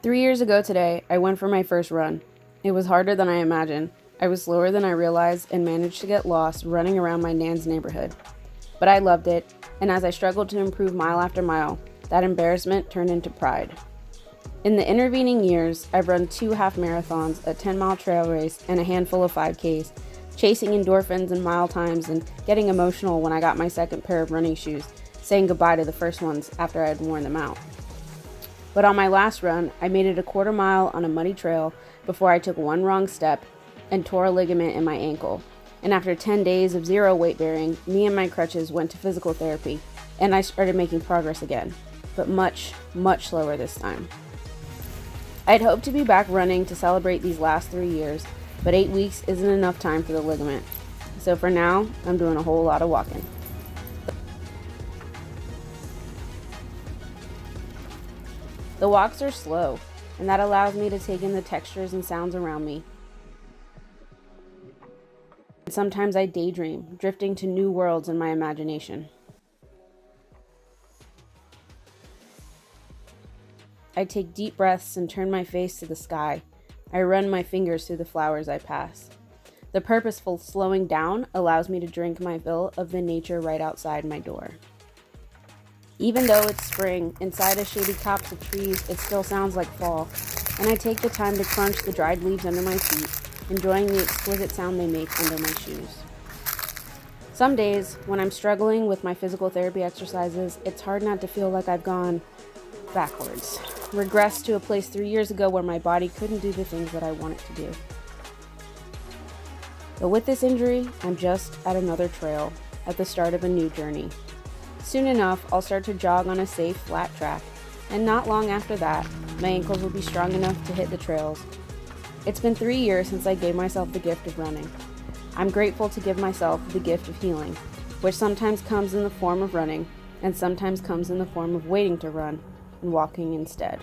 3 years ago today, I went for my first run. It was harder than I imagined. I was slower than I realized and managed to get lost running around my nan's neighborhood. But I loved it, and as I struggled to improve mile after mile, that embarrassment turned into pride. In the intervening years, I've run 2 half marathons, a 10-mile trail race, and a handful of 5Ks, chasing endorphins and mile times and getting emotional when I got my second pair of running shoes, saying goodbye to the first ones after I had worn them out. But on my last run, I made it a quarter mile on a muddy trail before I took one wrong step and tore a ligament in my ankle. And after 10 days of zero weight bearing, me and my crutches went to physical therapy, and I started making progress again, but much, much slower this time. I'd hoped to be back running to celebrate these last 3 years, but 8 weeks isn't enough time for the ligament. So for now, I'm doing a whole lot of walking. The walks are slow, and that allows me to take in the textures and sounds around me. Sometimes I daydream, drifting to new worlds in my imagination. I take deep breaths and turn my face to the sky. I run my fingers through the flowers I pass. The purposeful slowing down allows me to drink my fill of the nature right outside my door. Even though it's spring, inside a shady copse of trees, it still sounds like fall, and I take the time to crunch the dried leaves under my feet, enjoying the exquisite sound they make under my shoes. Some days, when I'm struggling with my physical therapy exercises, it's hard not to feel like I've gone backwards, regressed to a place 3 years ago where my body couldn't do the things that I want it to do. But with this injury, I'm just at another trail, at the start of a new journey. Soon enough, I'll start to jog on a safe, flat track, and not long after that, my ankles will be strong enough to hit the trails. It's been 3 years since I gave myself the gift of running. I'm grateful to give myself the gift of healing, which sometimes comes in the form of running, and sometimes comes in the form of waiting to run and walking instead.